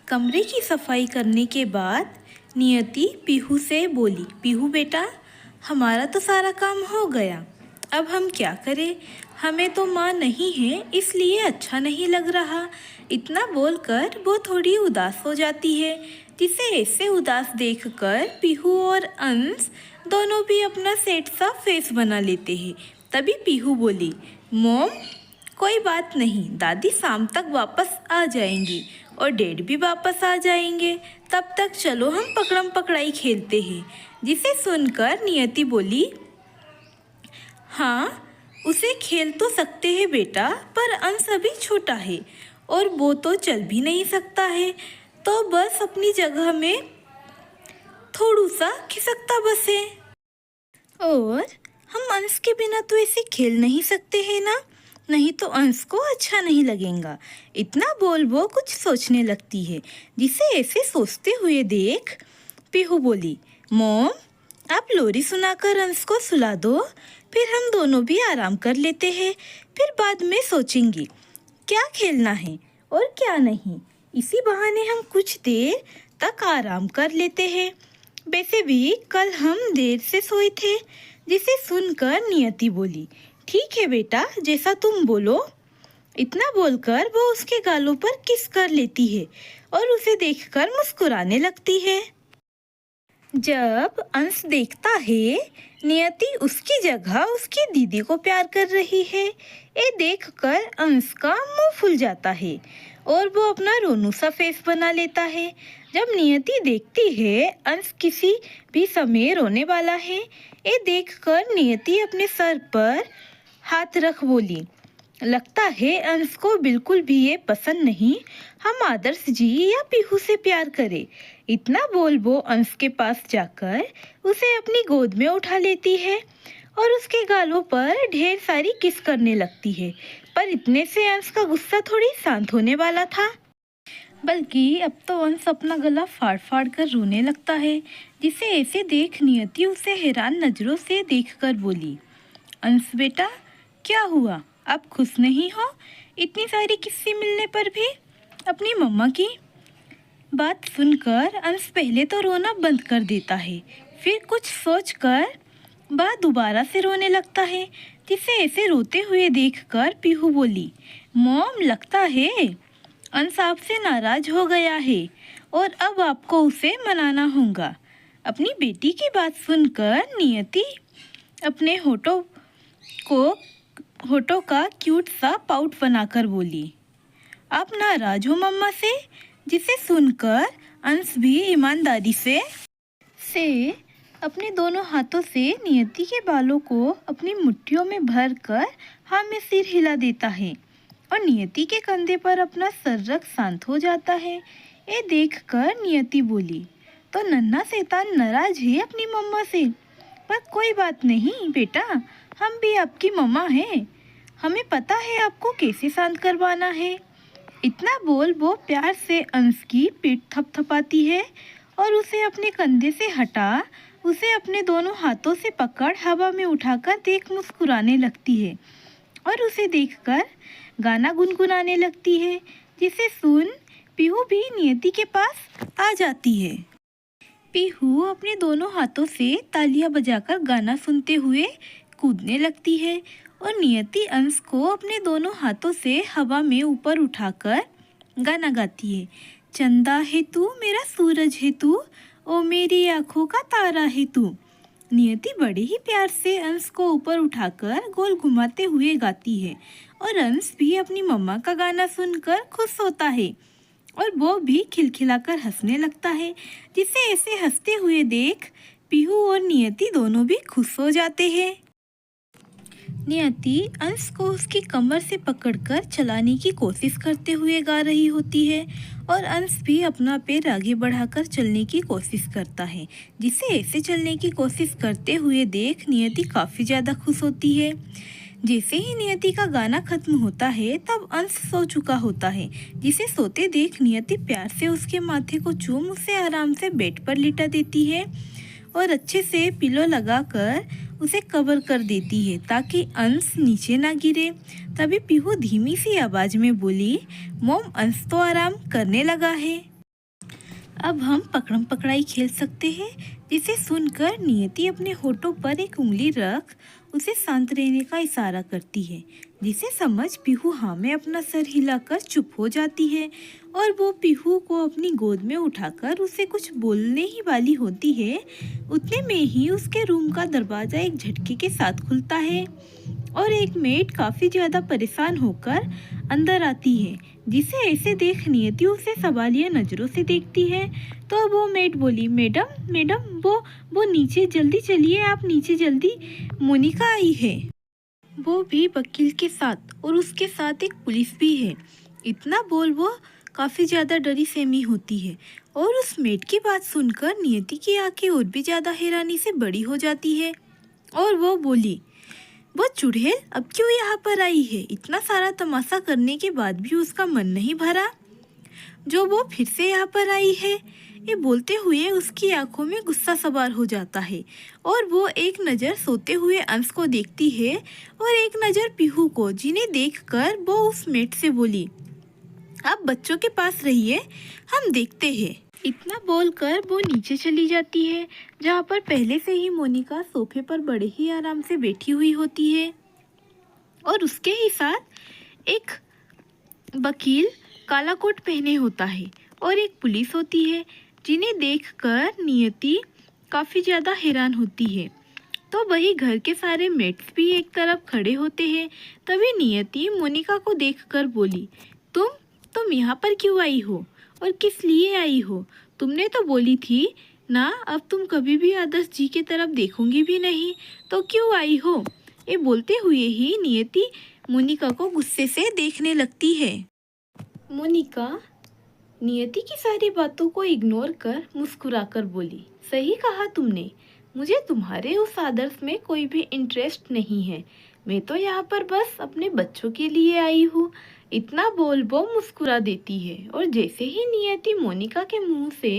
कमरे की सफाई करने के बाद नियति पीहू से बोली, पीहू बेटा, हमारा तो सारा काम हो गया, अब हम क्या करें? हमें तो माँ नहीं है, इसलिए अच्छा नहीं लग रहा। इतना बोलकर वो थोड़ी उदास हो जाती है, जिसे ऐसे उदास देखकर पीहू और अंश दोनों भी अपना सेट सा फेस बना लेते हैं। तभी पीहू बोली, मॉम, कोई बात नहीं, दादी शाम तक वापस आ जाएंगी और डैड भी वापस आ जाएंगे, तब तक चलो हम पकड़म पकड़ाई खेलते हैं। जिसे सुनकर नियति बोली, हाँ, उसे खेल तो सकते हैं बेटा, पर अंश अभी छोटा है और वो तो चल भी नहीं सकता है, तो बस अपनी जगह में थोड़ा सा खिसकता बस है। और हम अंश के बिना तो ऐसे खेल नहीं सकते हैं ना, नहीं तो अंश को अच्छा नहीं लगेगा। इतना बोल वो कुछ सोचने लगती है, जिसे ऐसे सोचते हुए देख पीहू बोली, मॉम, आप लोरी सुनाकर अंश को सुला दो, फिर हम दोनों भी आराम कर लेते हैं, फिर बाद में सोचेंगे क्या खेलना है और क्या नहीं। इसी बहाने हम कुछ देर तक आराम कर लेते हैं। वैसे भी कल हम देर से सोए थे। जिसे सुनकर नियति बोली, ठीक है बेटा, जैसा तुम बोलो। इतना बोलकर वो उसके गालों पर किस कर लेती है और उसे देखकर मुस्कुराने लगती है। जब अंश देखता है नियति उसकी जगह उसकी दीदी को प्यार कर रही है, ये देखकर अंश का मुंह फूल जाता है और वो अपना रोनू सा फेस बना लेता है। जब नियति देखती है अंश किसी भी समय रोने वाला है, ये देखकर नियति अपने सर पर हाथ रख बोली, लगता है अंश को बिल्कुल भी ये पसंद नहीं हम आदर्श जी या पीहू से प्यार करें। इतना बोल वो अंश के पास जाकर उसे अपनी गोद में उठा लेती है और उसके गालों पर ढेर सारी किस करने लगती है। पर इतने से अंश का गुस्सा थोड़ी शांत होने वाला था, बल्कि अब तो अंश अपना गला फाड़ फाड़ कर रोने लगता है। जिसे ऐसे देख नियति उसे हैरान नजरों से देखकर बोली, अंश बेटा, क्या हुआ, आप खुश नहीं हो? इतनी सारी किस्से मिलने पर भी? अपनी मम्मा की बात सुनकर अंश पहले तो रोना बंद कर देता है, फिर कुछ सोचकर बात दोबारा से रोने लगता है। जिसे ऐसे रोते हुए देखकर पीहू बोली, मॉम, लगता है अंश आपसे नाराज हो गया है और अब आपको उसे मनाना होगा। अपनी बेटी की बात सुनकर नियति अपने होठों का क्यूट सा पाउट बनाकर बोली, आप नाराज हो मम्मा से? जिसे सुनकर अंश भी ईमानदारी से अपने दोनों हाथों से नियति के बालों को अपनी मुट्ठियों में भरकर हाँ में सिर हिला देता है और नियति के कंधे पर अपना सर रख शांत हो जाता है। ये देखकर नियति बोली, तो नन्हा शैतान नाराज है अपनी मम्मा से, पर कोई बात नहीं बेटा, हम भी आपकी मम्मा हैं, हमें पता है आपको कैसे शांत करवाना है। इतना बोल वो प्यार से अंश की पीठ थपथपाती है और उसे अपने कंधे से हटा उसे अपने दोनों हाथों से पकड़ हवा में उठाकर देख मुस्कुराने लगती है और उसे देखकर गाना गुनगुनाने लगती है। जिसे सुन पीहू भी नियति के पास आ जाती है। पीहू अपने दोनों हाथों से तालियां बजाकर गाना सुनते हुए कूदने लगती है और नियति अंश को अपने दोनों हाथों से हवा में ऊपर उठाकर गाना गाती है, चंदा है तू, मेरा सूरज है तू, ओ मेरी आँखों का तारा है तू। नियति बड़े ही प्यार से अंश को ऊपर उठाकर गोल घुमाते हुए गाती है और अंश भी अपनी मम्मा का गाना सुनकर खुश होता है और वो भी खिलखिलाकर हंसने लगता है। जिसे ऐसे हंसते हुए देख पीहू और नियति दोनों भी खुश हो जाते हैं। नियति अंश को उसकी कमर से पकड़कर चलाने की कोशिश करते हुए गा रही होती है और अंश भी अपना पैर आगे बढ़ाकर चलने की कोशिश करता है। जिसे ऐसे चलने की कोशिश करते हुए देख नियति काफ़ी ज़्यादा खुश होती है। जैसे ही नियति का गाना खत्म होता है तब अंश सो चुका होता है। जिसे सोते देख नियति प्यार से उसके माथे को चूम उसे आराम से बेड पर लिटा देती है और अच्छे से पिलो लगाकर उसे कवर कर देती है ताकि अंश नीचे ना गिरे। तभी पीहू धीमी सी आवाज में बोली, मॉम, अंश तो आराम करने लगा है। अब हम पकड़म पकड़ाई खेल सकते हैं। जिसे सुनकर नियति अपने होठों पर एक उंगली रख उसे शांत रहने का इशारा करती है। जिसे समझ पीहू हाँ में अपना सर हिलाकर चुप हो जाती है और वो पीहू को अपनी गोद में उठाकर उसे कुछ बोलने ही वाली होती है। उतने में ही उसके रूम का दरवाजा एक झटके के साथ खुलता है और एक मेड काफी ज्यादा परेशान होकर अंदर आती है। जिसे ऐसे देख नियति उसे सवालिया नजरों से देखती है। तो वो मेड बोली, मैडम मैडम वो नीचे जल्दी चलिए, आप नीचे जल्दी, मोनिका आई है। वो भी वकील के साथ और उसके साथ एक पुलिस भी है। इतना बोल वो काफी ज्यादा डरी सहमी होती है और उस मेड की बात सुनकर नियति की आंखें और भी ज्यादा हैरानी से बड़ी हो जाती है और वो बोली, वो चुड़ैल अब क्यों यहाँ पर आई है? इतना सारा तमाशा करने के बाद भी उसका मन नहीं भरा जो वो फिर से यहाँ पर आई है। ये बोलते हुए उसकी आंखों में गुस्सा सवार हो जाता है और वो एक नज़र सोते हुए अंश को देखती है और एक नज़र पीहू को, जिन्हें देखकर वो उस मेट से बोली, आप बच्चों के पास रहिए, हम देखते हैं। इतना बोलकर वो नीचे चली जाती है जहाँ पर पहले से ही मोनिका सोफे पर बड़े ही आराम से बैठी हुई होती है और उसके ही साथ एक वकील काला कोट पहने होता है और एक पुलिस होती है, जिन्हें देखकर नियति काफ़ी ज़्यादा हैरान होती है। तो वही घर के सारे मेट्स भी एक तरफ खड़े होते हैं। तभी नियति मोनिका को देखकर बोली, तुम यहाँ पर क्यों आई हो और किस लिए आई हो? तुमने तो बोली थी ना अब तुम कभी भी आदर्श जी की तरफ देखूंगी भी नहीं, तो क्यों आई हो? ये बोलते हुए ही नियति मोनिका को गुस्से से देखने लगती है। मोनिका नियति की सारी बातों को इग्नोर कर मुस्कुराकर बोली, सही कहा तुमने, मुझे तुम्हारे उस आदर्श में कोई भी इंटरेस्ट नहीं है। मैं तो यहाँ पर बस अपने बच्चों के लिए आई हूँ। इतना बोल वो मुस्कुरा देती है और जैसे ही नियति मोनिका के मुंह से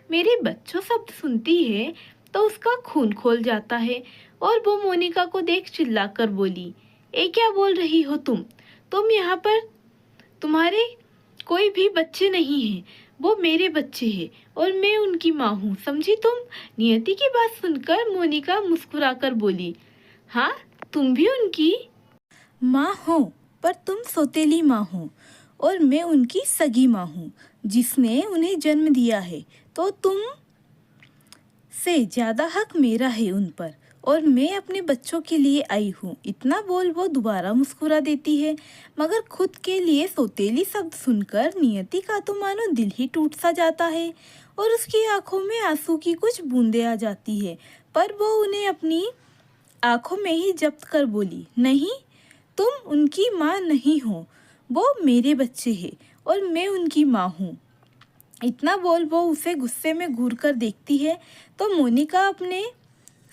मेरे बच्चों शब्द सुनती है तो उसका खून खोल जाता है और वो मोनिका को देख चिल्लाकर बोली, ये क्या बोल रही हो तुम यहाँ पर तुम्हारे कोई भी बच्चे नहीं हैं, वो मेरे बच्चे हैं और मैं उनकी माँ हूँ, समझी तुम? नियति की बात सुनकर मोनिका मुस्कुराकर बोली, हाँ तुम भी उनकी माँ हो, पर तुम सौतेली माँ हो और मैं उनकी सगी माँ हूँ जिसने उन्हें जन्म दिया है, तो तुम से ज़्यादा हक मेरा है उन पर और मैं अपने बच्चों के लिए आई हूँ। इतना बोल वो दोबारा मुस्कुरा देती है, मगर खुद के लिए सौतेली शब्द सुनकर नियति का तो मानो दिल ही टूट सा जाता है और उसकी आंखों में आंसू की कुछ बूंदें आ जाती है, पर वो उन्हें अपनी आंखों में ही जब्त कर बोली, नहीं, तुम उनकी माँ नहीं हो, वो मेरे बच्चे हैं और मैं उनकी माँ हूँ। इतना बोल वो उसे गुस्से में घूर कर देखती है तो मोनिका अपने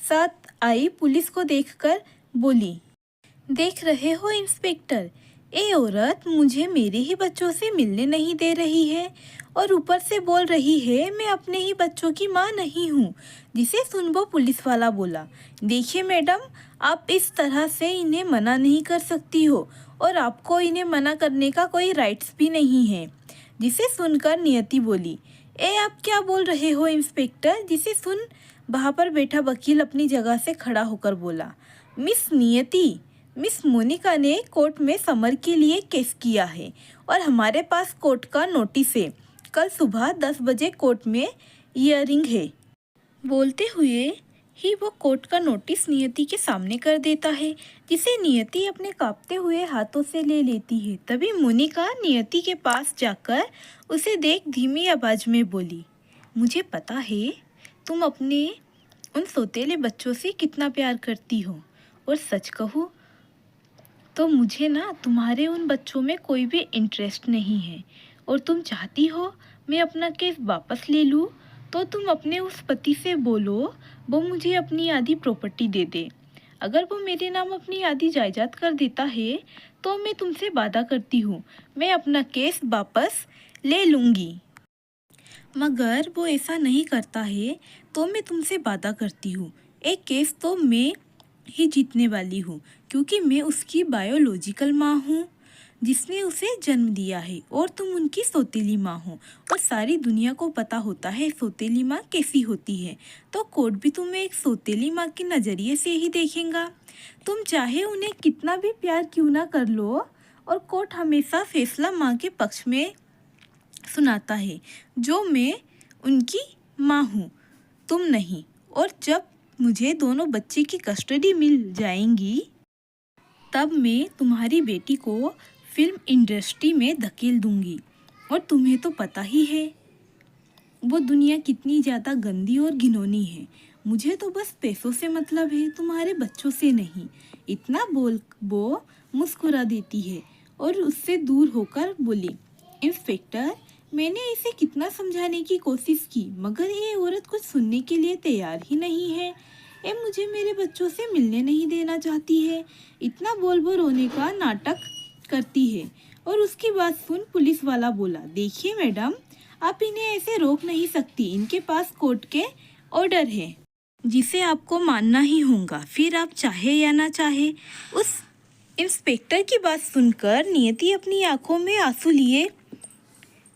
साथ आई पुलिस को देखकर बोली, देख रहे हो इंस्पेक्टर, ये औरत मुझे मेरे ही बच्चों से मिलने नहीं दे रही है और ऊपर से बोल रही है मैं अपने ही बच्चों की माँ नहीं हूँ। जिसे सुन वो पुलिस वाला बोला, देखिए मैडम, आप इस तरह से इन्हें मना नहीं कर सकती हो और आपको इन्हें मना करने का कोई राइट्स भी नहीं है। जिसे सुनकर नियति बोली, ए आप क्या बोल रहे हो इंस्पेक्टर? जिसे सुन वहाँ पर बैठा वकील अपनी जगह से खड़ा होकर बोला, मिस नियति, मिस मोनिका ने कोर्ट में समर के लिए केस किया है और हमारे पास कोर्ट का नोटिस है। कल सुबह 10 बजे कोर्ट में हियरिंग है। बोलते हुए ही वो कोर्ट का नोटिस नियति के सामने कर देता है, जिसे नियति अपने कांपते हुए हाथों से ले लेती है। तभी मोनिका नियति के पास जाकर उसे देख धीमी आवाज में बोली, मुझे पता है तुम अपने उन सौतेले बच्चों से कितना प्यार करती हो और सच कहूँ तो मुझे ना तुम्हारे उन बच्चों में कोई भी इंटरेस्ट नहीं है और तुम चाहती हो मैं अपना केस वापस ले लूँ, तो तुम अपने उस पति से बोलो वो मुझे अपनी आधी प्रॉपर्टी दे दे। अगर वो मेरे नाम अपनी आधी जायदाद कर देता है तो मैं तुमसे वादा करती हूँ मैं अपना केस वापस ले लूँगी, मगर वो ऐसा नहीं करता है तो मैं तुमसे वादा करती हूँ एक केस तो मैं ही जीतने वाली हूँ, क्योंकि मैं उसकी बायोलॉजिकल माँ हूँ। जिसने उसे जन्म दिया है और तुम उनकी सौतेली माँ हो और सारी दुनिया को पता होता है सौतेली माँ कैसी होती है, तो कोर्ट भी तुम्हें एक सौतेली माँ के नज़रिए से ही देखेगा। तुम चाहे उन्हें कितना भी प्यार क्यों ना कर लो, और कोर्ट हमेशा फैसला माँ के पक्ष में सुनाता है, जो मैं उनकी माँ हूँ, तुम नहीं। और जब मुझे दोनों बच्चे की कस्टडी मिल जाएंगी, तब मैं तुम्हारी बेटी को फिल्म इंडस्ट्री में धकेल दूंगी। और तुम्हें तो पता ही है वो दुनिया कितनी ज़्यादा गंदी और घिनौनी है। मुझे तो बस पैसों से मतलब है, तुम्हारे बच्चों से नहीं। इतना बोल वो मुस्कुरा देती है और उससे दूर होकर बोली, इंस्पेक्टर, मैंने इसे कितना समझाने की कोशिश की, मगर ये औरत कुछ सुनने के लिए तैयार ही नहीं है। ये मुझे मेरे बच्चों से मिलने नहीं देना चाहती है। इतना बोल बोल रोने का नाटक करती है। और उसकी बात सुन पुलिस वाला बोला, देखिए मैडम, आप इन्हें ऐसे रोक नहीं सकती, इनके पास कोर्ट के ऑर्डर है जिसे आपको मानना ही होगा, फिर आप चाहे या ना चाहे। उस इंस्पेक्टर की बात सुनकर नियति अपनी आंखों में आंसू लिए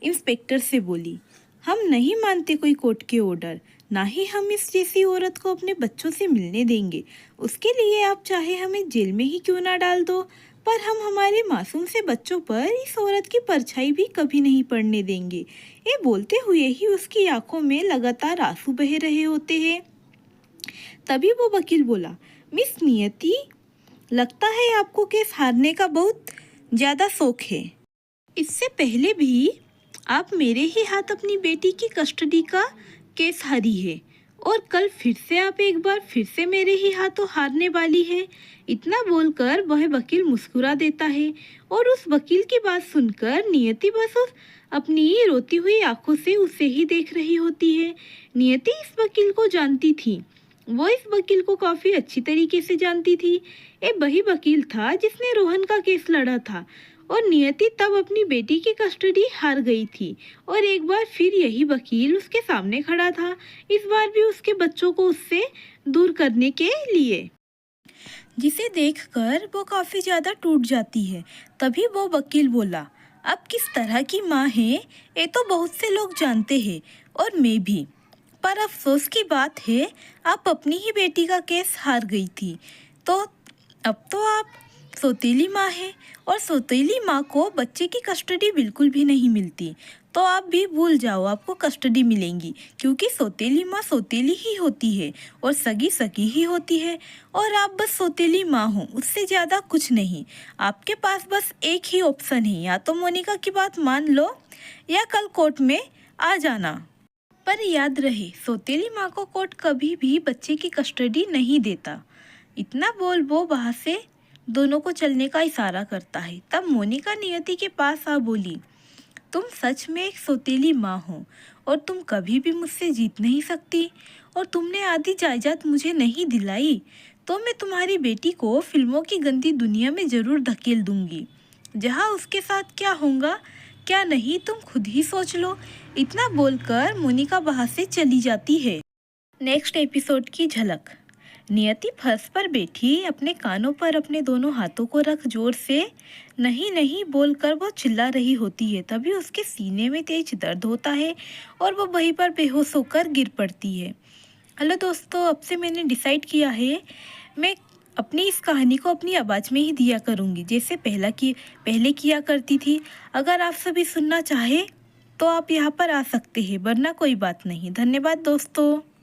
इंस्पेक्टर से बोली, हम नहीं मानते कोई कोर्ट के ऑर्डर, ना ही हम इस जैसी औरत को अपने बच्चों से मिलने देंगे। उसके लिए आप चाहे हमें जेल में ही क्यों ना डाल दो, पर हम हमारे मासूम से बच्चों पर इस औरत की परछाई भी कभी नहीं पड़ने देंगे। ये बोलते हुए ही उसकी आंखों में लगातार आंसू बह रहे होते हैं। तभी वो वकील बोला, मिस नियति, लगता है आपको केस हारने का बहुत ज़्यादा शौक है। इससे पहले भी आप मेरे ही हाथ अपनी बेटी की कस्टडी का केस हारी है, और कल फिर से आप एक बार फिर से मेरे ही हाथों हारने वाली है। इतना बोलकर वह वकील मुस्कुरा देता है, और उस वकील की बात सुनकर नियति बस अपनी रोती हुई आंखों से उसे ही देख रही होती है। नियति इस वकील को जानती थी, वो इस वकील को काफ़ी अच्छी तरीके से जानती थी। ये वही वकील था जिसने रोहन का केस लड़ा था, और नियति तब अपनी बेटी की कस्टडी हार गई थी, और एक बार फिर यही वकील उसके सामने खड़ा था, इस बार भी उसके बच्चों को उससे दूर करने के लिए, जिसे देखकर वो काफ़ी ज़्यादा टूट जाती है। तभी वो वकील बोला, अब किस तरह की माँ है ये तो बहुत से लोग जानते हैं, और मैं भी, पर अफसोस की बात है आप अपनी ही बेटी का केस हार गई थी, तो अब तो आप सौतेली माँ है, और सौतेली माँ को बच्चे की कस्टडी बिल्कुल भी नहीं मिलती। तो आप भी भूल जाओ, आपको कस्टडी मिलेंगी, क्योंकि सौतेली माँ सौतेली ही होती है और सगी सगी ही होती है, और आप बस सौतेली माँ हो, उससे ज़्यादा कुछ नहीं। आपके पास बस एक ही ऑप्शन है, या तो मोनिका की बात मान लो या कल कोर्ट में आ जाना। पर याद रहे, सौतेली माँ को कोर्ट कभी भी बच्चे की कस्टडी नहीं देता। इतना बोल वो वहाँ से दोनों को चलने का इशारा करता है। तब मोनिका नियति के पास आ बोली, तुम सच में एक सौतेली माँ हो, और तुम कभी भी मुझसे जीत नहीं सकती, और तुमने आधी जायदाद मुझे नहीं दिलाई, तो मैं तुम्हारी बेटी को फिल्मों की गंदी दुनिया में ज़रूर धकेल दूंगी, जहाँ उसके साथ क्या होगा क्या नहीं तुम खुद ही सोच लो। इतना बोलकर मोनिका वहाँ से चली जाती है। नेक्स्ट एपिसोड की झलक। नियति फर्श पर बैठी अपने कानों पर अपने दोनों हाथों को रख जोर से नहीं नहीं बोलकर वो चिल्ला रही होती है। तभी उसके सीने में तेज दर्द होता है और वो वहीं पर बेहोश होकर गिर पड़ती है। हेलो दोस्तों, अब से मैंने डिसाइड किया है मैं अपनी इस कहानी को अपनी आवाज़ में ही दिया करूँगी, जैसे पहले किया करती थी। अगर आप सभी सुनना चाहे तो आप यहाँ पर आ सकते हैं, वरना कोई बात नहीं। धन्यवाद दोस्तों।